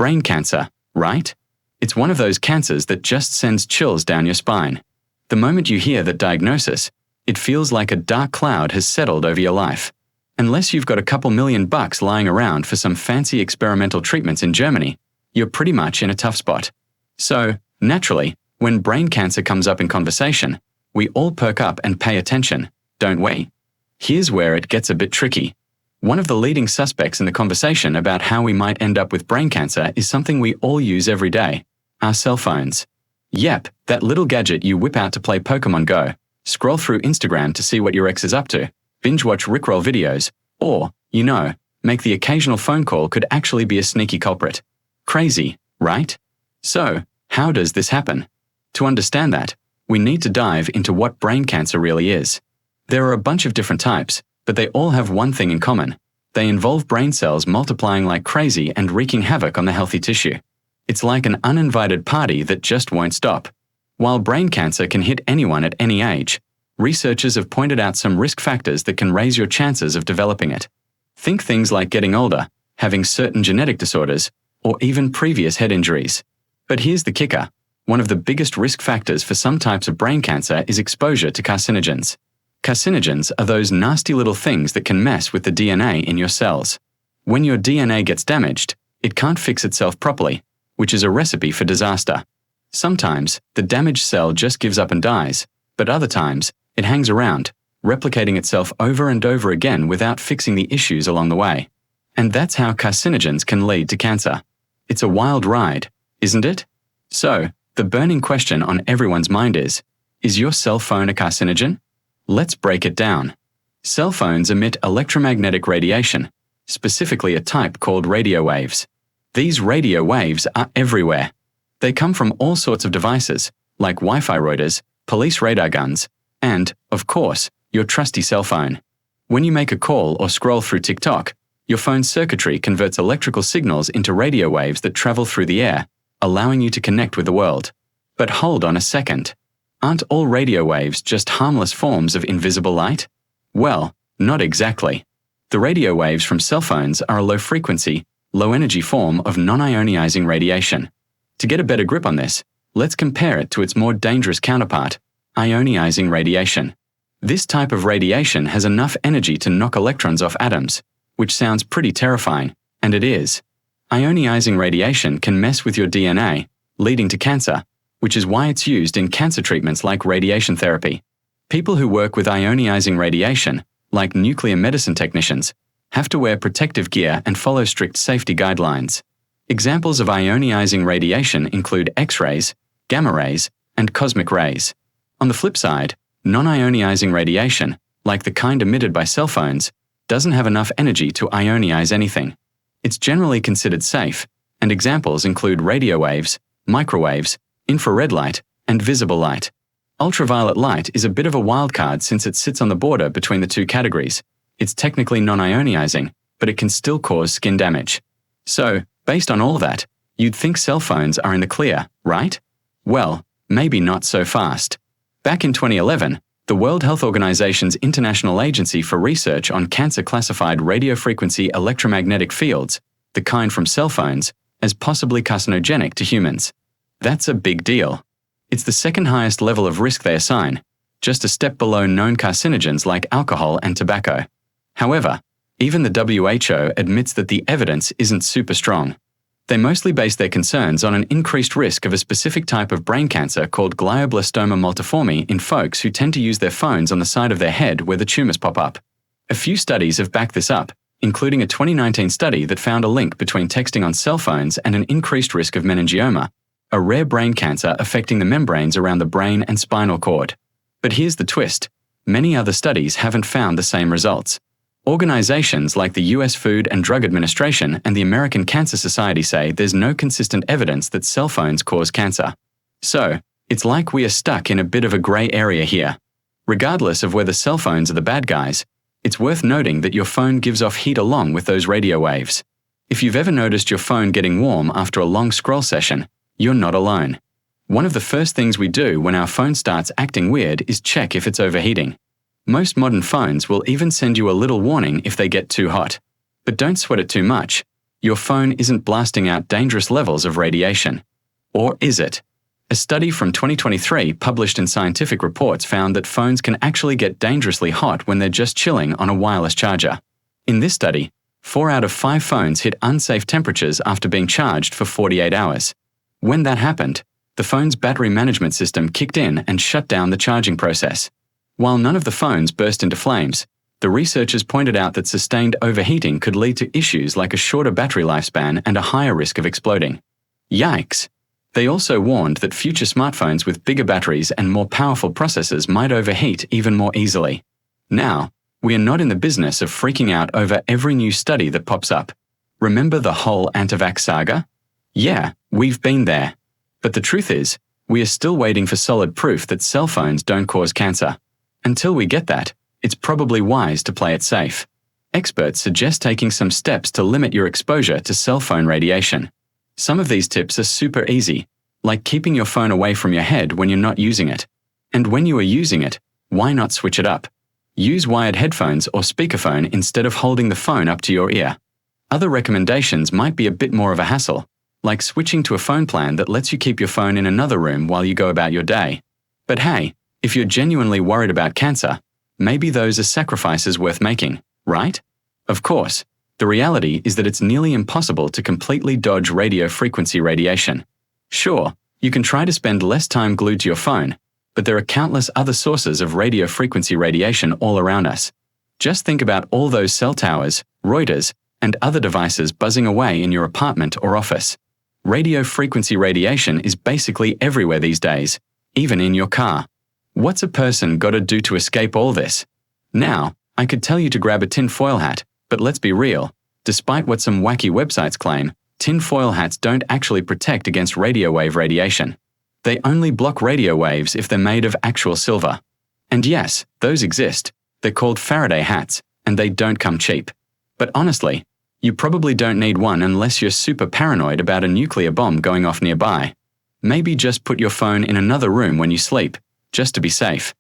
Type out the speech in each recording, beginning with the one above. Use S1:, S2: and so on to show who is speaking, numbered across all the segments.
S1: Brain cancer, right? It's one of those cancers that just sends chills down your spine. The moment you hear that diagnosis, it feels like a dark cloud has settled over your life. Unless you've got a couple $1,000,000 lying around for some fancy experimental treatments in Germany, you're pretty much in a tough spot. So, naturally, when brain cancer comes up in conversation, we all perk up and pay attention, don't we? Here's where it gets a bit tricky. One of the leading suspects in the conversation about how we might end up with brain cancer is something we all use every day: our cell phones. Yep, that little gadget you whip out to play Pokemon Go, scroll through Instagram to see what your ex is up to, binge-watch Rickroll videos, or, make the occasional phone call could actually be a sneaky culprit. Crazy, right? So, how does this happen? To understand that, we need to dive into what brain cancer really is. There are a bunch of different types, but they all have one thing in common. They involve brain cells multiplying like crazy and wreaking havoc on the healthy tissue. It's like an uninvited party that just won't stop. While brain cancer can hit anyone at any age, researchers have pointed out some risk factors that can raise your chances of developing it. Think things like getting older, having certain genetic disorders, or even previous head injuries. But here's the kicker. One of the biggest risk factors for some types of brain cancer is exposure to carcinogens. Carcinogens are those nasty little things that can mess with the DNA in your cells. When your DNA gets damaged, it can't fix itself properly, which is a recipe for disaster. Sometimes, the damaged cell just gives up and dies, but other times, it hangs around, replicating itself over and over again without fixing the issues along the way. And that's how carcinogens can lead to cancer. It's a wild ride, isn't it? So, the burning question on everyone's mind is your cell phone a carcinogen? Let's break it down. Cell phones emit electromagnetic radiation, specifically a type called radio waves. These radio waves are everywhere. They come from all sorts of devices, like Wi-Fi routers, police radar guns, and, of course, your trusty cell phone. When you make a call or scroll through TikTok, your phone's circuitry converts electrical signals into radio waves that travel through the air, allowing you to connect with the world. But hold on a second. Aren't all radio waves just harmless forms of invisible light? Well, not exactly. The radio waves from cell phones are a low-frequency, low-energy form of non-ionizing radiation. To get a better grip on this, let's compare it to its more dangerous counterpart, ionizing radiation. This type of radiation has enough energy to knock electrons off atoms, which sounds pretty terrifying, and it is. Ionizing radiation can mess with your DNA, leading to cancer, which is why it's used in cancer treatments like radiation therapy. People who work with ionizing radiation, like nuclear medicine technicians, have to wear protective gear and follow strict safety guidelines. Examples of ionizing radiation include X-rays, gamma rays, and cosmic rays. On the flip side, non-ionizing radiation, like the kind emitted by cell phones, doesn't have enough energy to ionize anything. It's generally considered safe, and examples include radio waves, microwaves, infrared light, and visible light. Ultraviolet light is a bit of a wild card since it sits on the border between the two categories. It's technically non-ionizing, but it can still cause skin damage. So, based on all that, you'd think cell phones are in the clear, right? Well, maybe not so fast. Back in 2011, the World Health Organization's International Agency for Research on Cancer classified radiofrequency electromagnetic fields, the kind from cell phones, as possibly carcinogenic to humans. That's a big deal. It's the second highest level of risk they assign, just a step below known carcinogens like alcohol and tobacco. However, even the WHO admits that the evidence isn't super strong. They mostly base their concerns on an increased risk of a specific type of brain cancer called glioblastoma multiforme in folks who tend to use their phones on the side of their head where the tumors pop up. A few studies have backed this up, including a 2019 study that found a link between texting on cell phones and an increased risk of meningioma, a rare brain cancer affecting the membranes around the brain and spinal cord. But here's the twist. Many other studies haven't found the same results. Organizations like the US Food and Drug Administration and the American Cancer Society say there's no consistent evidence that cell phones cause cancer. So, it's like we are stuck in a bit of a gray area here. Regardless of whether cell phones are the bad guys, it's worth noting that your phone gives off heat along with those radio waves. If you've ever noticed your phone getting warm after a long scroll session, you're not alone. One of the first things we do when our phone starts acting weird is check if it's overheating. Most modern phones will even send you a little warning if they get too hot. But don't sweat it too much. Your phone isn't blasting out dangerous levels of radiation. Or is it? A study from 2023 published in Scientific Reports found that phones can actually get dangerously hot when they're just chilling on a wireless charger. In this study, 4 out of 5 phones hit unsafe temperatures after being charged for 48 hours. When that happened, the phone's battery management system kicked in and shut down the charging process. While none of the phones burst into flames, the researchers pointed out that sustained overheating could lead to issues like a shorter battery lifespan and a higher risk of exploding. Yikes! They also warned that future smartphones with bigger batteries and more powerful processors might overheat even more easily. Now, we are not in the business of freaking out over every new study that pops up. Remember the whole anti-vax saga? Yeah, we've been there. But the truth is, we are still waiting for solid proof that cell phones don't cause cancer. Until we get that, it's probably wise to play it safe. Experts suggest taking some steps to limit your exposure to cell phone radiation. Some of these tips are super easy, like keeping your phone away from your head when you're not using it. And when you are using it, why not switch it up? Use wired headphones or speakerphone instead of holding the phone up to your ear. Other recommendations might be a bit more of a hassle, like switching to a phone plan that lets you keep your phone in another room while you go about your day. But hey, if you're genuinely worried about cancer, maybe those are sacrifices worth making, right? Of course, the reality is that it's nearly impossible to completely dodge radio frequency radiation. Sure, you can try to spend less time glued to your phone, but there are countless other sources of radio frequency radiation all around us. Just think about all those cell towers, routers, and other devices buzzing away in your apartment or office. Radio frequency radiation is basically everywhere these days, even in your car. What's a person got to do to escape all this? Now, I could tell you to grab a tinfoil hat, but let's be real. Despite what some wacky websites claim, tinfoil hats don't actually protect against radio wave radiation. They only block radio waves if they're made of actual silver. And yes, those exist. They're called Faraday hats, and they don't come cheap. But honestly, you probably don't need one unless you're super paranoid about a nuclear bomb going off nearby. Maybe just put your phone in another room when you sleep, just to be safe.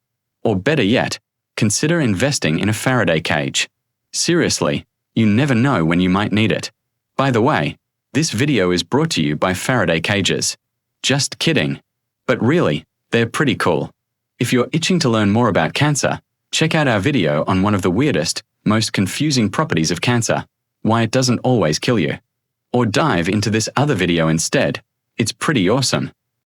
S1: Or better yet, consider investing in a Faraday cage. Seriously, you never know when you might need it. By the way, this video is brought to you by Faraday cages. Just kidding. But really, they're pretty cool. If you're itching to learn more about cancer, check out our video on one of the weirdest, most confusing properties of cancer, why it doesn't always kill you. Or dive into this other video instead. It's pretty awesome.